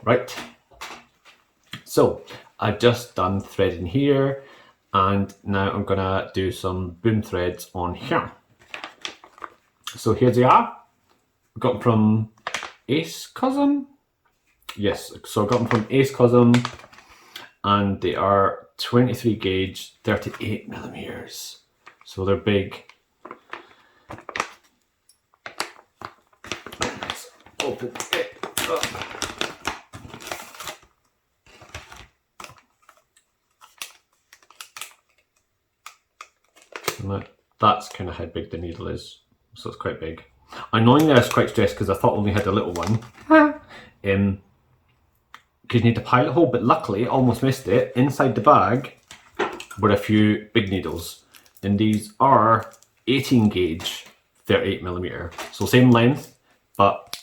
Right, so I've just done threading here, and now I'm gonna do some boom threads on here. So here they are. I got them from Ace Cousin. Yes, so I got them from Ace Cousin, and they are 23 gauge, 38 millimeters. So they're big. Let's open it up. And that's kind of how big the needle is. So it's quite big. Annoyingly, I was quite stressed because I thought I only had a little one. Because you need a pilot hole, but luckily I almost missed it. Inside the bag were a few big needles, and these are 18 gauge, 38 millimeter. So same length, but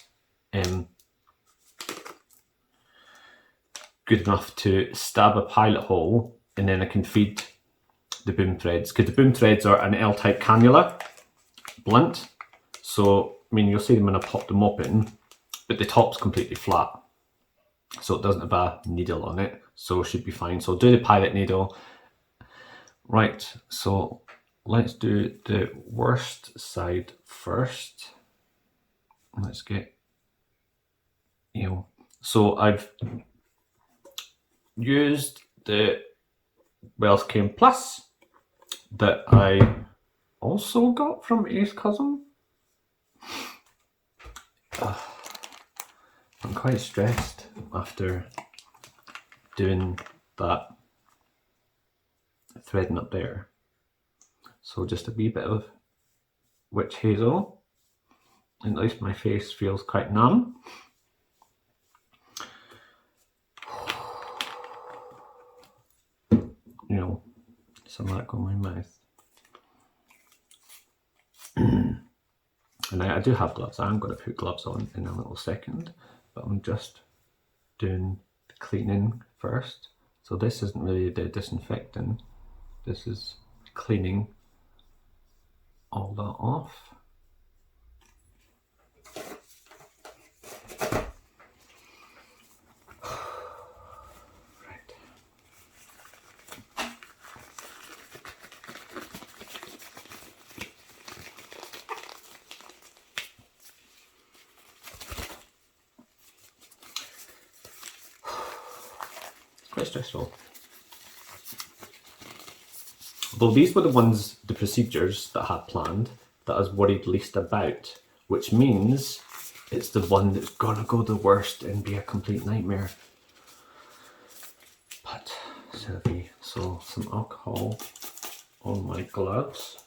good enough to stab a pilot hole, and then I can feed the boom threads, because the boom threads are an L-type cannula, blunt. So, I mean, you'll see them when I pop them open, but the top's completely flat. So it doesn't have a needle on it, so it should be fine. So I'll do the pilot needle. Right, so let's do the worst side first. Let's get, so I've used the Wells Cane Plus that I also got from Ace Cousin. I'm quite stressed after doing that threading up there. So just a wee bit of witch hazel, and at least my face feels quite numb. Some of that go in my mouth. And I do have gloves. I'm going to put gloves on in a little second, but I'm just doing the cleaning first. So this isn't really the disinfecting. This is cleaning all that off. Quite stressful. Although these were the procedures that I had planned that I was worried least about, which means it's the one that's gonna go the worst and be a complete nightmare. But so some alcohol on my gloves,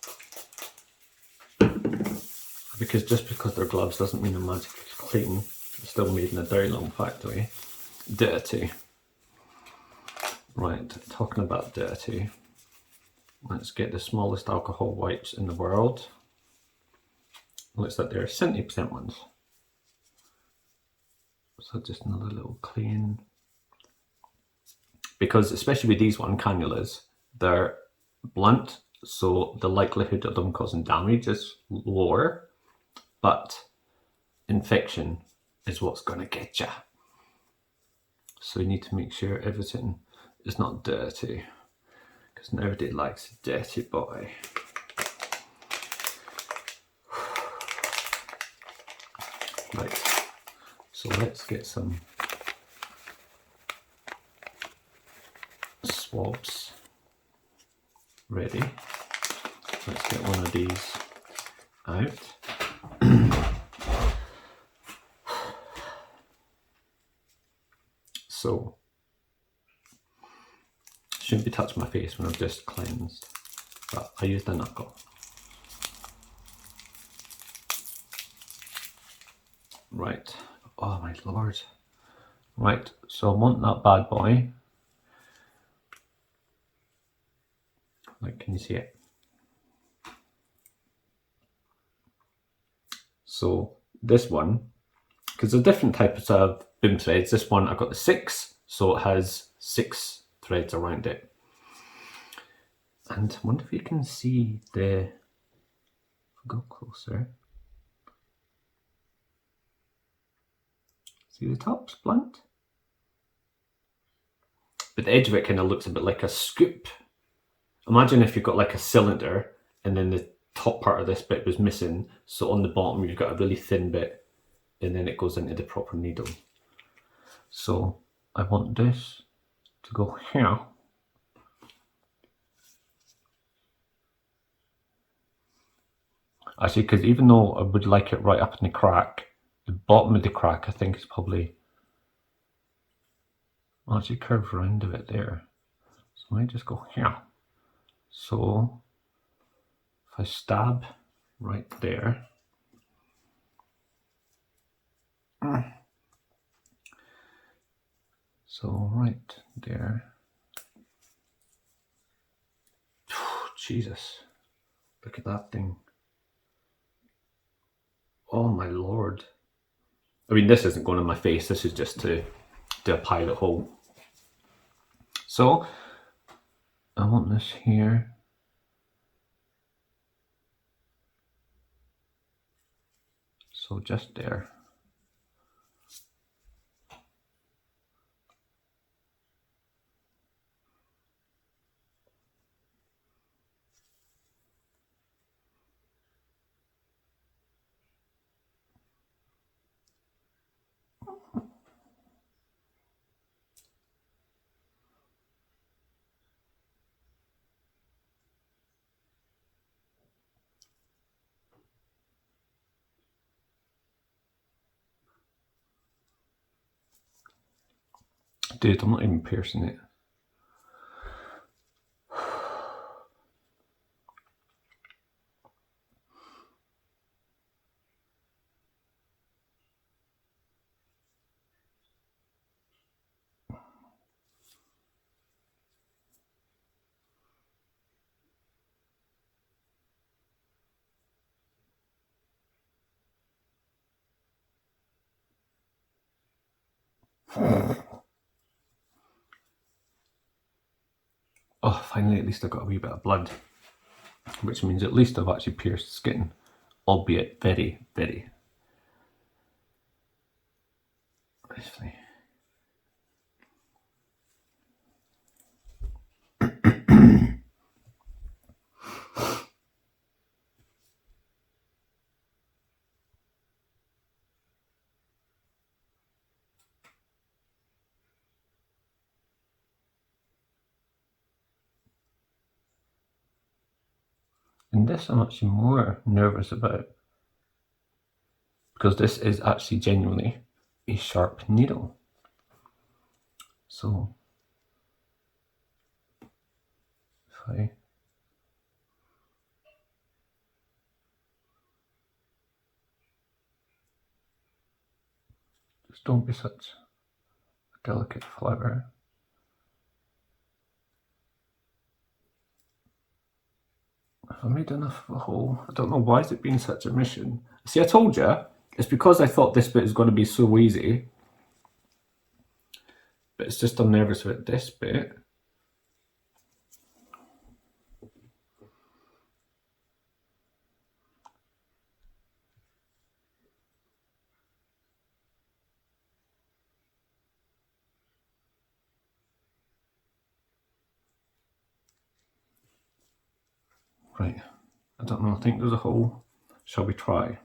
because just because they're gloves doesn't mean they're magically clean. They're still made in a very long factory. Dirty. Right, talking about dirty, let's get the smallest alcohol wipes in the world. Looks like they're 70% ones. So just another little clean. Because especially with these one cannulas, they're blunt, so the likelihood of them causing damage is lower, but infection is what's going to get you. So you need to make sure everything is not dirty, because nobody likes a dirty boy. Right, so let's get some swabs ready. Let's get one of these out. So, shouldn't be touching my face when I've just cleansed, but I used a knuckle. Right, oh my lord. Right, so I want that bad boy. Like, can you see it? So this one, because there's different types of boom threads. This one I've got the 6, so it has 6 threads around it. And I wonder if you can see the, go closer. See the top's blunt? but the edge of it kind of looks a bit like a scoop. Imagine if you've got like a cylinder and then the top part of this bit was missing, so on the bottom you've got a really thin bit and then it goes into the proper needle. So I want this to go here. Actually, because even though I would like it right up in the crack, the bottom of the crack I think is probably actually curved around a bit there. So I might just go here. So if I stab right there, so right there. Jesus, look at that thing. Oh my lord. I mean, this isn't going in my face, this is just to do a pilot hole. So I want this here. So just there. Dude, I'm not even piercing it. Oh, finally, at least I got a wee bit of blood, which means at least I've actually pierced skin, albeit very, very nicely. And this I'm actually more nervous about, because this is actually genuinely a sharp needle. So if I just don't be such a delicate flower. Have I made enough of a hole? I don't know, why has it been such a mission? See, I told you, it's because I thought this bit is going to be so easy. But it's just I'm nervous about this bit. Right, I don't know, I think there's a hole. Shall we try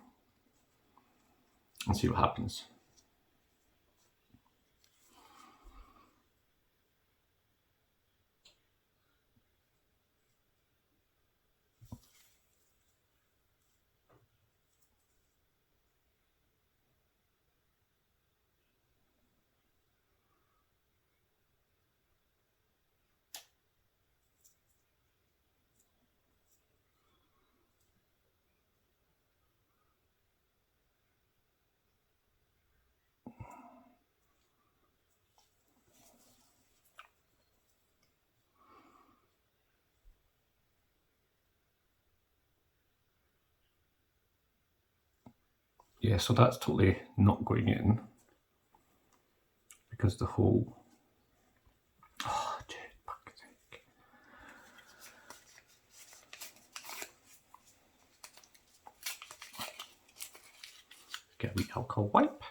and see what happens? Yeah, so that's totally not going in because the hole. Oh, fuck's sake. Get a wee alcohol wipe.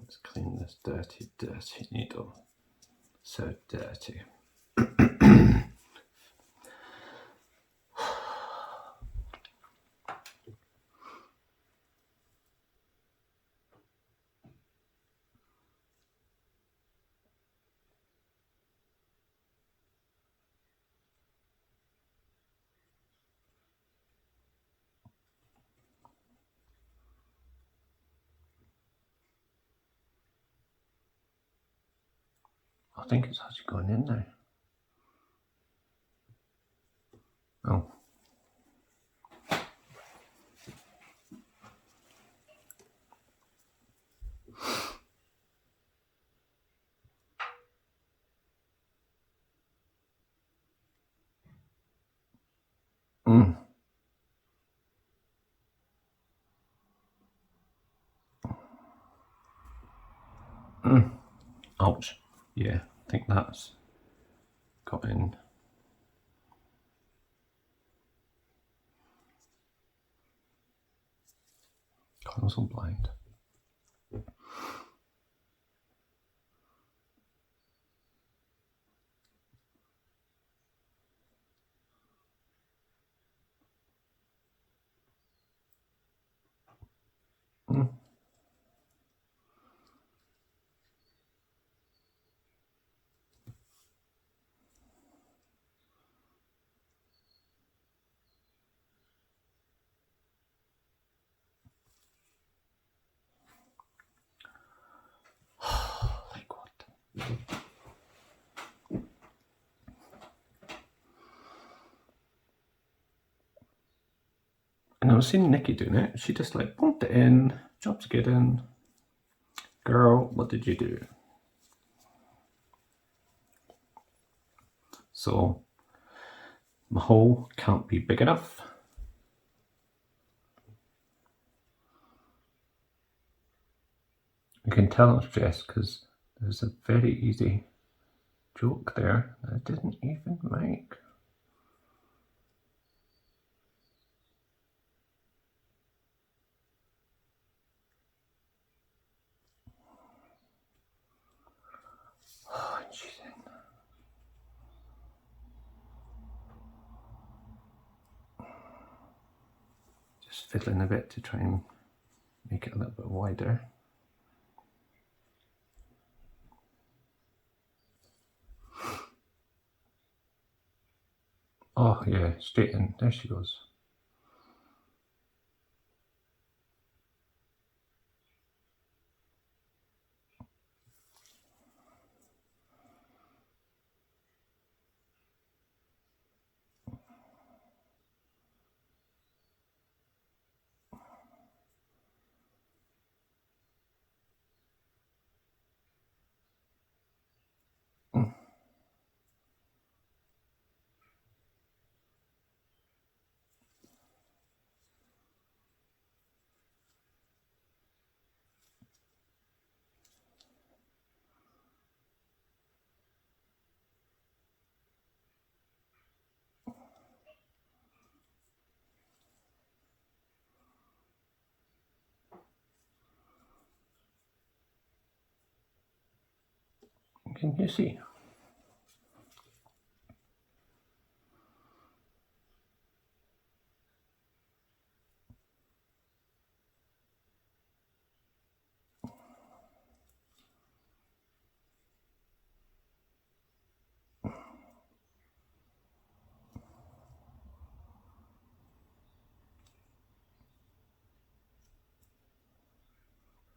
Let's clean this dirty, dirty needle. So dirty. I think it's actually going in now. Oh. Ouch. Yeah, I think that's got in. God, I'm so blind. Like what? And I was seeing Nikki doing it. She just like pumped it in, job's good in. Girl, what did you do? So my hole can't be big enough. You can tell I'm stressed because there's a very easy joke there that I didn't even make. Oh, and she's in. Just fiddling a bit to try and make it a little bit wider. Oh yeah, straight in. There she goes. Can you see?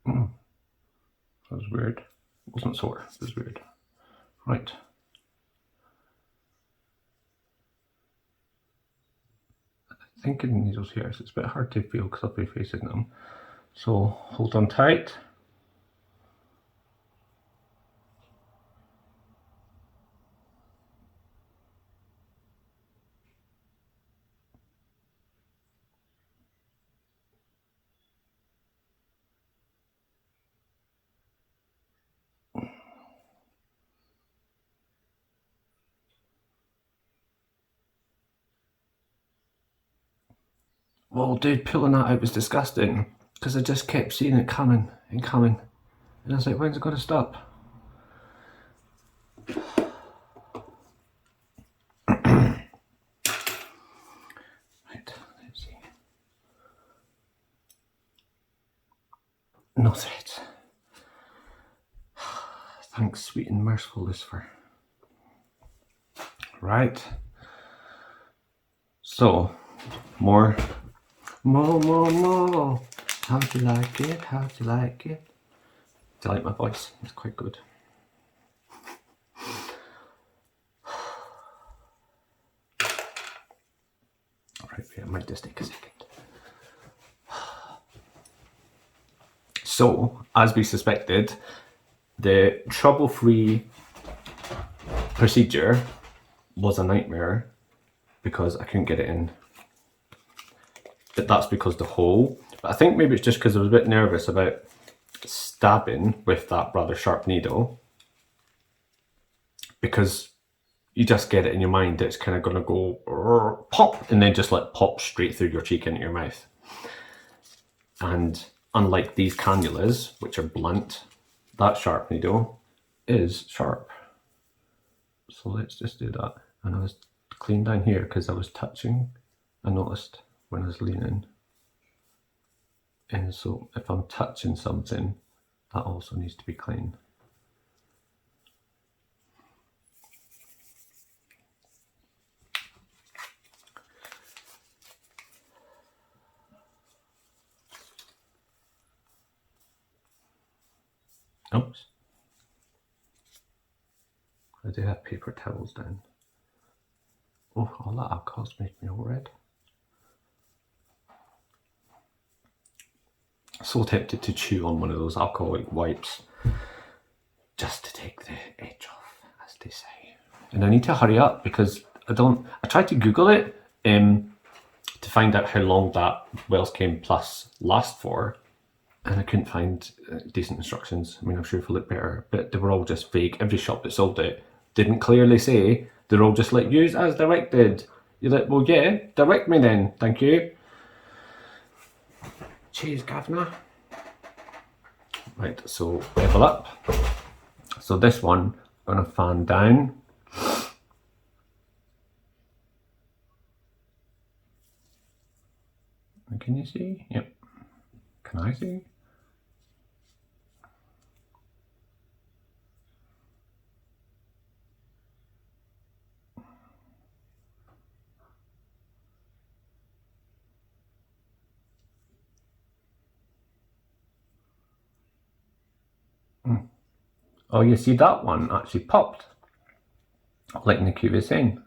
That was weird. It wasn't sore, it was weird. Right. I think in needles here, so it's a bit hard to feel because I'll be facing them. So hold on tight. Well, dude, pulling that out was disgusting because I just kept seeing it coming and coming And I was like, when's it going to stop? Right, let's see. No threads. Thanks, sweet and merciful Lucifer. Right. So, more. How'd you like it? How'd you like it? Do you like my voice? It's quite good. Right, it might just take a second. So, as we suspected, the trouble-free procedure was a nightmare because I couldn't get it in. But that's because the hole. But I think maybe it's just because I was a bit nervous about stabbing with that rather sharp needle, because you just get it in your mind that it's kind of going to go pop and then just like pop straight through your cheek into your mouth. And unlike these cannulas, which are blunt, that sharp needle is sharp. So let's just do that. And I was clean down here because I was touching. I noticed when I was leaning. And so if I'm touching something, that also needs to be clean. Oops. I do have paper towels down. Oh, all that alcohol's making me all red. So tempted to chew on one of those alcoholic wipes just to take the edge off, as they say. And I need to hurry up because I tried to Google it to find out how long that Wells Came Plus lasts for, and I couldn't find decent instructions. I mean, I'm sure if I look better, but they were all just vague. Every shop that sold it didn't clearly say. They're all just like, use as directed. You're like, well, yeah, direct me then, thank you. Cheers, governor. Right, so level up. So this one, I'm going to fan down. Can you see? Yep. Can I see? Oh, you see that one actually popped, like Nikki was saying.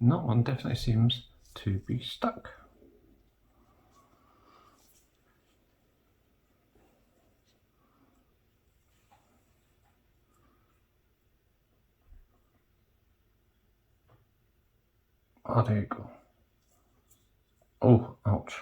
That one definitely seems to be stuck. Oh, there you go. Oh, ouch.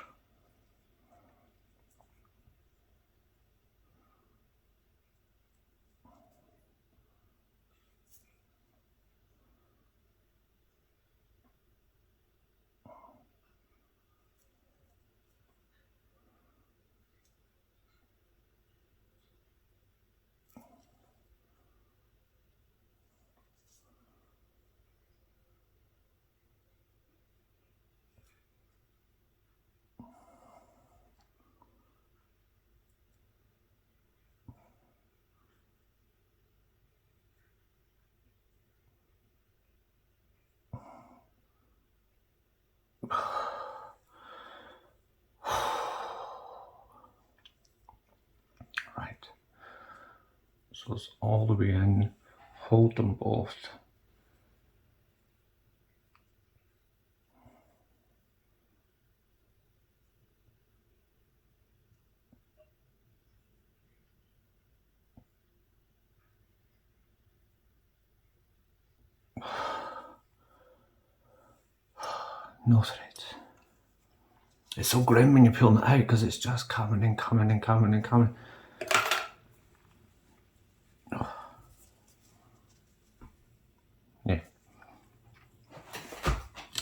goes all the way in, hold them both. No threads. It's so grim when you're pulling it out because it's just coming and coming and coming and coming. Oh. Yeah.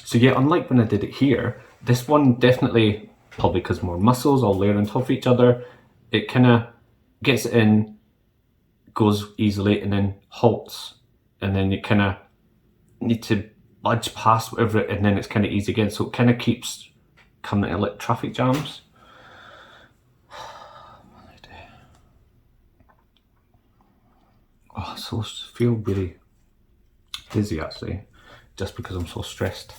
So yeah, unlike when I did it here, this one definitely, probably because more muscles all layer on top of each other, it kind of gets it in, goes easily, and then halts, and then you kind of need to budge past whatever, and then it's kind of easy again. So it kind of keeps coming into like traffic jams. Oh, so feel really dizzy actually, just because I'm so stressed.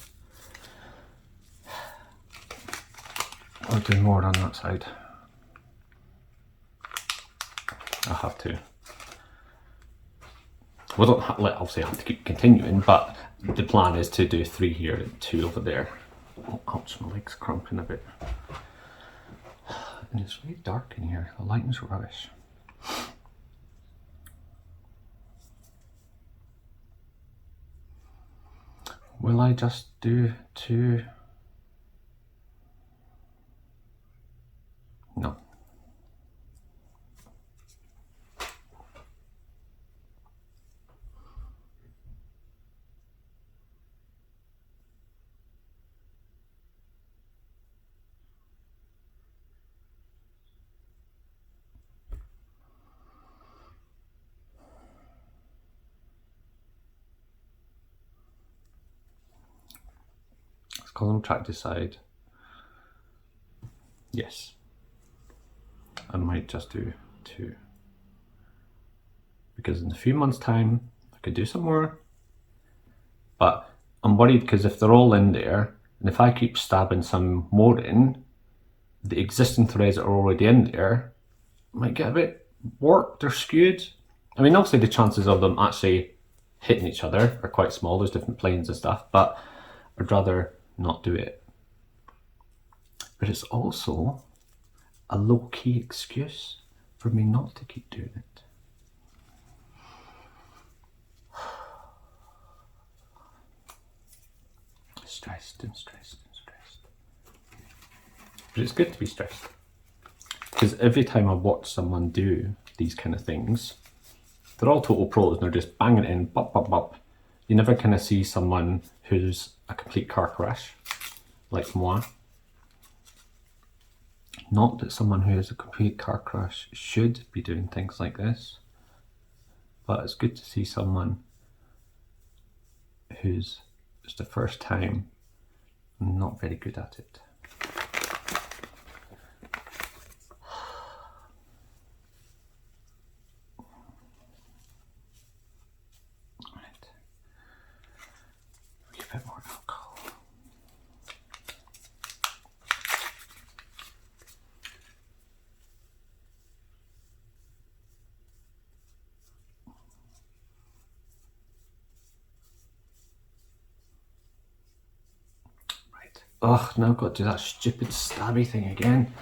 I'll do more on that side. I have to. We don't obviously have to keep continuing, but the plan is to do 3 here and 2 over there. Oh, ouch, my leg's cramping a bit. And it's really dark in here. The lighting's rubbish. Will I just do 2? No. Because I'm trying to decide. Yes. I might just do 2. Because in a few months' time, I could do some more. But I'm worried because if they're all in there, and if I keep stabbing some more in, the existing threads that are already in there might get a bit warped or skewed. I mean, obviously the chances of them actually hitting each other are quite small. There's different planes and stuff, but I'd rather not do it. But it's also a low-key excuse for me not to keep doing it. Stressed and stressed and stressed. But it's good to be stressed. Because every time I watch someone do these kind of things, they're all total pros and they're just banging it in, bop, bop, bop. You never kind of see someone who's a complete car crash, like moi. Not that someone who has a complete car crash should be doing things like this, but it's good to see someone who's it's the first time not very good at it. Right. A bit more alcohol. Oh, now I've got to do that stupid stabby thing again.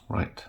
Right.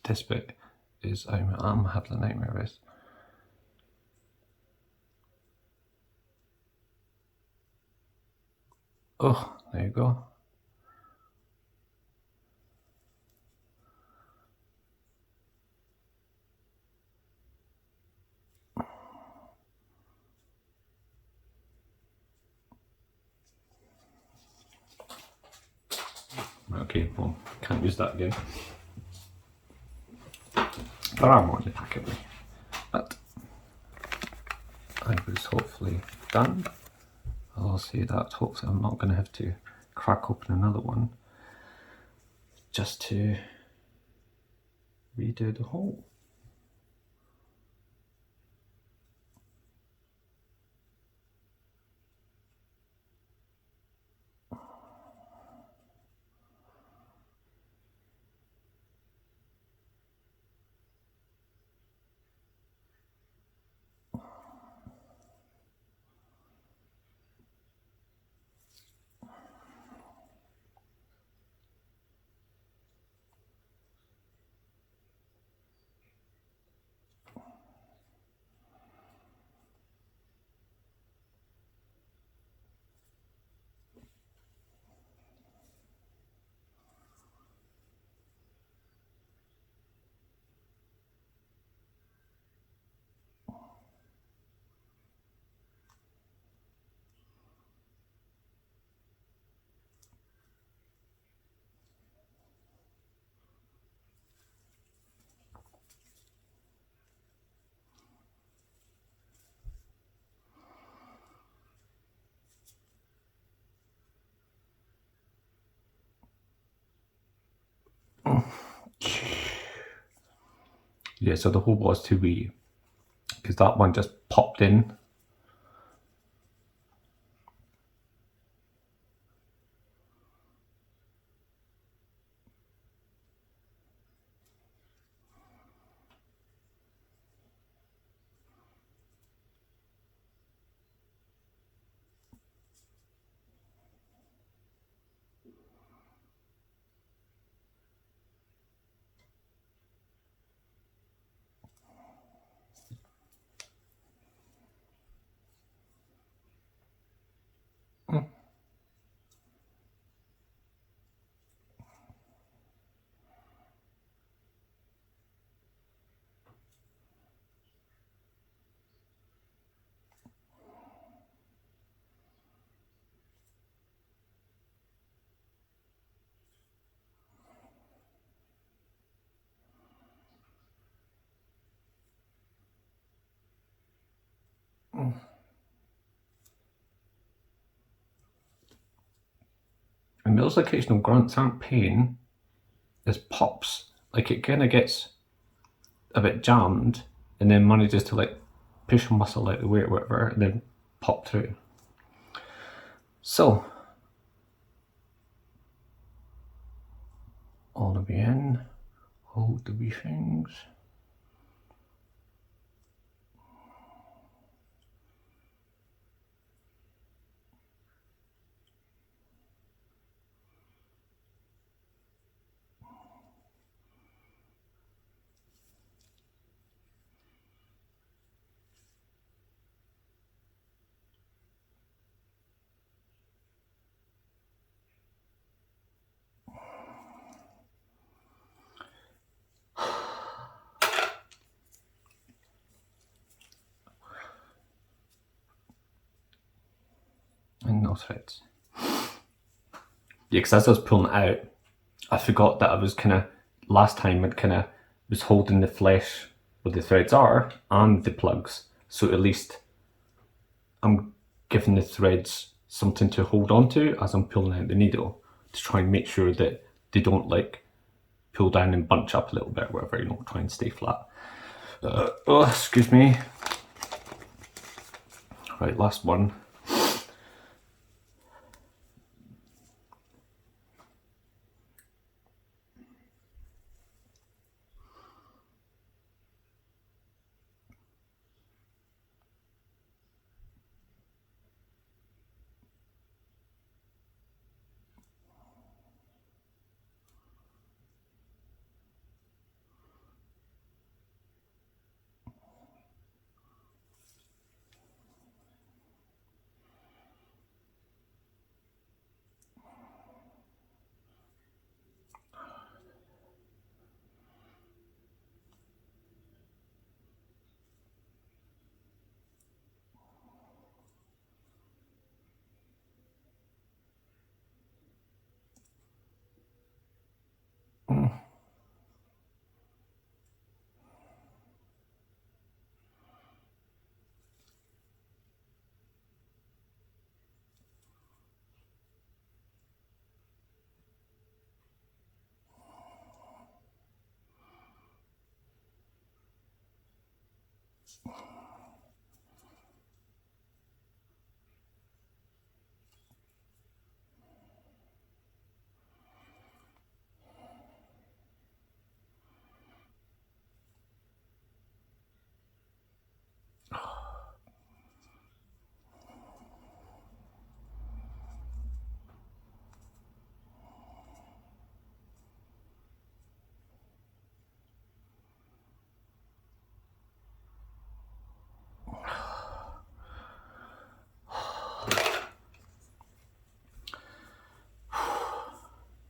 This bit is, I'm having a nightmare with this. Oh, there you go. Okay, well, can't use that again. There are more in the packet, but I was hopefully done. I'll say that hopefully I'm not going to have to crack open another one just to redo the hole. Yeah, so the hole was too wee because that one just popped in. And those occasional grunts aren't pain, it's pops. Like it kind of gets a bit jammed and then manages to like push a muscle out the way or whatever and then pop through. So, all the way in, hold the wee things. And no threads. Yeah, because as I was pulling it out, I forgot that I was kind of, last time I'd kind of was holding the flesh where the threads are and the plugs. So at least I'm giving the threads something to hold on to as I'm pulling out the needle to try and make sure that they don't like pull down and bunch up a little bit or whatever, you know, try and stay flat. Oh, excuse me. Right, last one.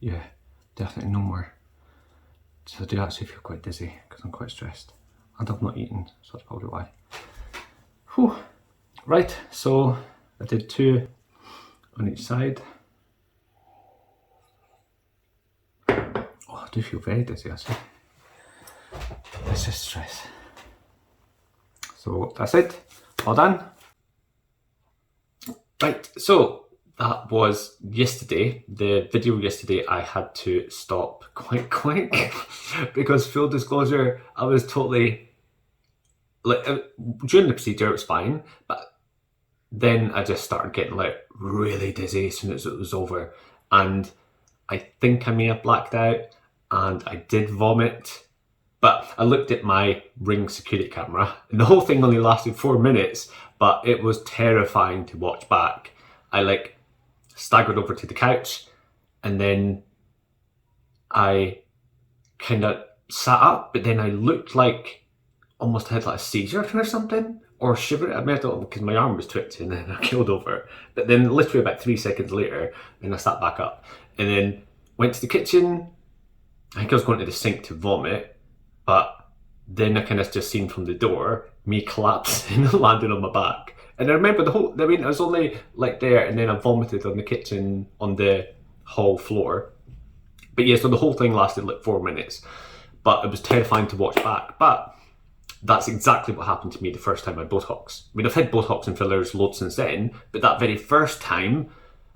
Yeah, definitely no more. So I do actually feel quite dizzy because I'm quite stressed. And I've not eaten, so that's probably why. Whew. Right, so I did 2 on each side. Oh, I do feel very dizzy actually. It's just stress. So that's it, all done. Right, so that was yesterday. The video yesterday I had to stop quite quick because, full disclosure, I was totally, like, during the procedure it was fine, but then I just started getting like really dizzy as soon as it was over, and I think I may have blacked out and I did vomit. But I looked at my Ring security camera and the whole thing only lasted 4 minutes, but it was terrifying to watch back. I like staggered over to the couch and then I kind of sat up, but then I looked like almost had like a seizure or something, or shivered. I mean, I don't know, because my arm was twitching and then I killed over. But then literally about 3 seconds later, then I sat back up and then went to the kitchen. I think I was going to the sink to vomit, but then I kind of just seen from the door me collapsing and landing on my back. And I remember I was only like there, and then I vomited on the kitchen, on the hall floor. But yeah, so the whole thing lasted like 4 minutes, but it was terrifying to watch back. But that's exactly what happened to me the first time I had Botox. I mean, I've had Botox and fillers loads since then, but that very first time,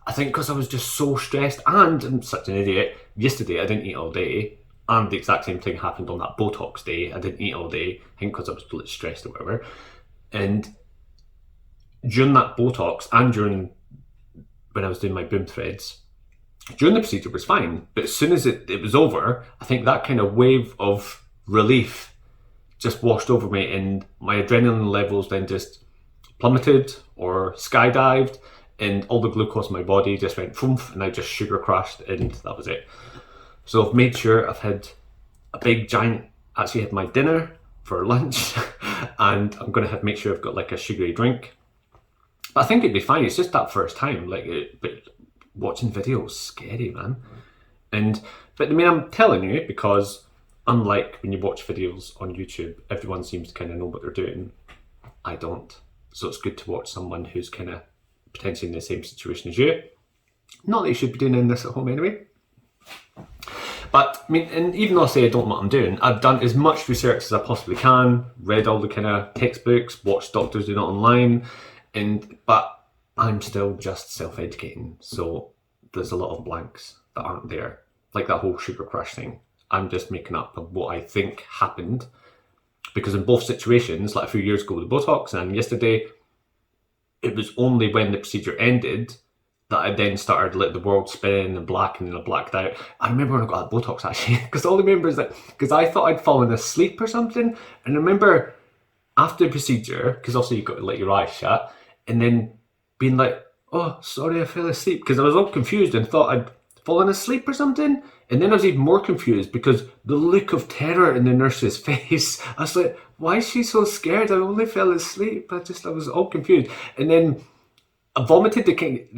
I think because I was just so stressed, and I'm such an idiot, yesterday I didn't eat all day, and the exact same thing happened on that Botox day. I didn't eat all day, I think because I was really stressed or whatever. And during that Botox and during when I was doing my boom threads, during the procedure was fine, but as soon as it was over, I think that kind of wave of relief just washed over me, and my adrenaline levels then just plummeted or skydived, and all the glucose in my body just went poof, and I just sugar crashed, and that was it. So I've made sure I've had a big giant, actually had my dinner for lunch, and I'm going to make sure I've got like a sugary drink. But I think it'd be fine. It's just that first time, but watching videos, scary, man. But I mean, I'm telling you, because unlike when you watch videos on YouTube, everyone seems to kind of know what they're doing. I don't. So it's good to watch someone who's kind of potentially in the same situation as you. Not that you should be doing this at home anyway. But I mean, and even though I say I don't know what I'm doing, I've done as much research as I possibly can, read all the kind of textbooks, watched doctors doing it online, but I'm still just self-educating. So there's a lot of blanks that aren't there. Like that whole sugar crash thing. I'm just making up what I think happened, because in both situations, like a few years ago with the Botox and yesterday, it was only when the procedure ended that I then started like the world spinning and black, and then I blacked out. I remember when I got that Botox actually, because all I remember is that, because I thought I'd fallen asleep or something, and I remember after the procedure, because also you've got to let your eyes shut, and then being like, oh, sorry, I fell asleep, because I was all confused and thought I'd fallen asleep or something. And then I was even more confused because the look of terror in the nurse's face. I was like, why is she so scared? I only fell asleep. I was all confused. And then I vomited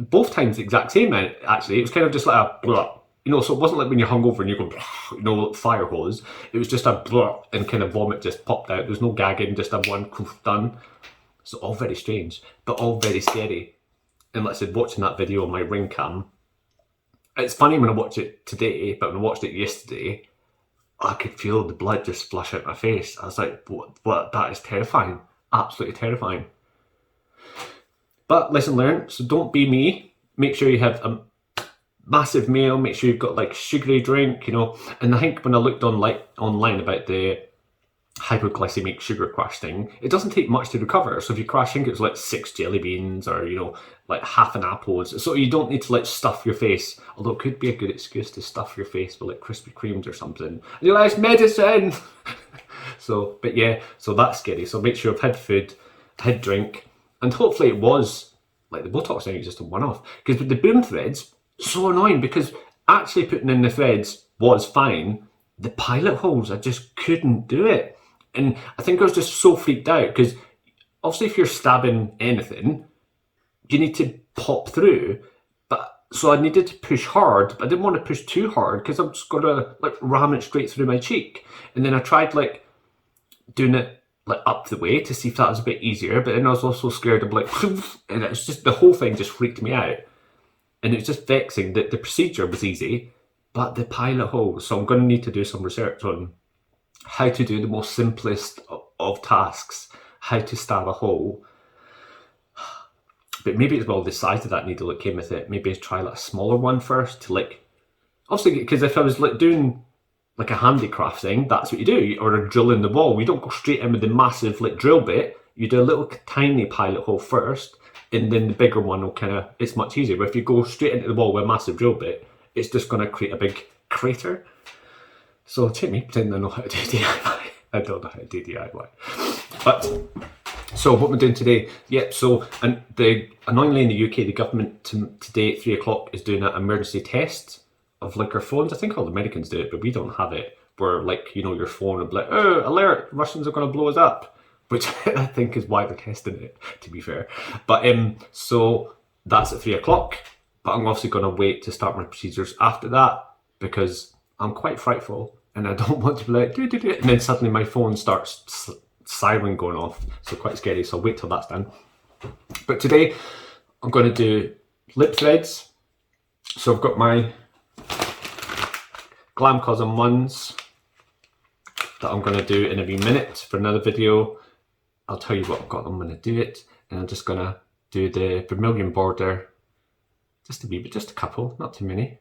both times the exact same, actually. It was kind of just like a blah, so it wasn't like when you're hungover and you go, fire hose. It was just a blah, and kind of vomit just popped out. There's no gagging, just a one done. So all very strange, but all very scary. And like I said, watching that video on my Ring cam, it's funny when I watch it today, but when I watched it yesterday, I could feel the blood just flush out my face. I was like, what? That is terrifying. Absolutely terrifying. But lesson learned, so don't be me. Make sure you have a massive meal, make sure you've got like sugary drink, And I think when I looked online about the hypoglycemic sugar crash thing, it doesn't take much to recover. So if you crash, I think it's like 6 jelly beans or, you know, like half an apple. So you don't need to like stuff your face, although it could be a good excuse to stuff your face with like Krispy Kremes or something. And you're like, it's medicine! So, but yeah, so that's scary. So make sure I've had food, had drink, and hopefully it was, like the Botox thing is just a one-off. Because with the boom threads, so annoying because actually putting in the threads was fine. The pilot holes, I just couldn't do it. And I think I was just so freaked out because obviously if you're stabbing anything, you need to pop through. But so I needed to push hard, but I didn't want to push too hard because I'm just gonna like ram it straight through my cheek. And then I tried like doing it like up the way to see if that was a bit easier, but then I was also scared of like, and it's just the whole thing just freaked me out. And it's just vexing that the procedure was easy, but the pilot holes. So I'm going to need to do some research on how to do the most simplest of tasks, how to stab a hole. But maybe as well the size of that needle that came with it. Maybe try like a smaller one first to like, obviously because if I was like doing like a handicraft thing, that's what you do, or a drill in the wall. You don't go straight in with the massive like drill bit. You do a little tiny pilot hole first, and then the bigger one will kind of, it's much easier. But if you go straight into the wall with a massive drill bit, it's just going to create a big crater. So take me pretending I know how to do DIY. I don't know how to do DIY. But, so what we're doing today, yep, so, and annoyingly in the UK, the government today at 3 o'clock is doing an emergency test of like our phones. I think all the Americans do it, but we don't have it. Where like, you know, your phone will be like, oh, alert, Russians are going to blow us up. Which I think is why they're testing it, to be fair. But so that's at 3 o'clock. But I'm obviously going to wait to start my procedures after that because I'm quite frightful and I don't want to be like, do, and then suddenly my phone starts siren going off. So quite scary. So I'll wait till that's done. But today I'm going to do lip threads. So I've got my Glam Cosm ones that I'm going to do in a wee minute for another video. I'll tell you what I've got. I'm going to do it, and I'm just going to do the vermilion border, just a wee bit, just a couple, not too many,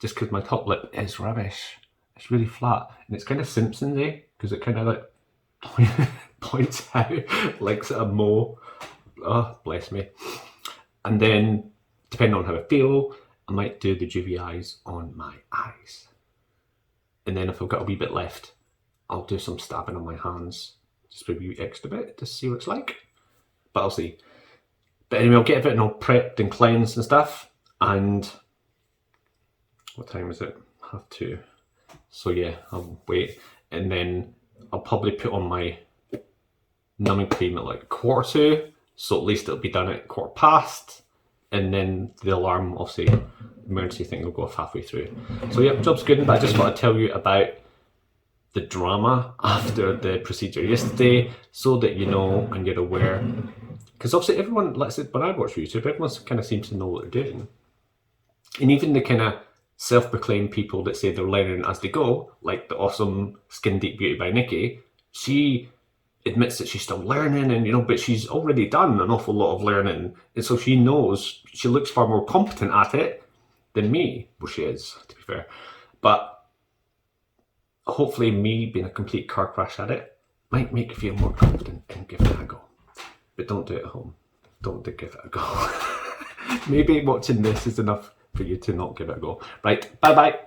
just because my top lip is rubbish. It's really flat, and it's kind of Simpsons-y, because it kind of like points out like sort of mole. Oh, bless me. And then, depending on how I feel, I might do the juvie eyes on my eyes. And then if I've got a wee bit left, I'll do some stabbing on my hands. Just a wee extra bit to see what it's like. But I'll see. But anyway, I'll get a bit all prepped and cleansed and stuff. And what time is it? 2:30. So yeah, I'll wait. And then I'll probably put on my numbing cream at like 2:15. So at least it'll be done at past. And then the alarm, obviously, emergency thing will go off halfway through. So yeah, job's good. But I just want to tell you about the drama after the procedure yesterday so that you know and you're aware. Because obviously everyone, let's say when I watch YouTube, everyone kind of seems to know what they're doing. And even the kind of self-proclaimed people that say they're learning as they go, like the awesome Skin Deep Beauty by Nikki, she admits that she's still learning and, you know, but she's already done an awful lot of learning. And so she knows, she looks far more competent at it than me. Well, she is, to be fair. But hopefully me being a complete car crash at it might make you feel more confident and give it a go. But don't do it at home. Don't give it a go. Maybe watching this is enough for you to not give it a go. Right, bye bye.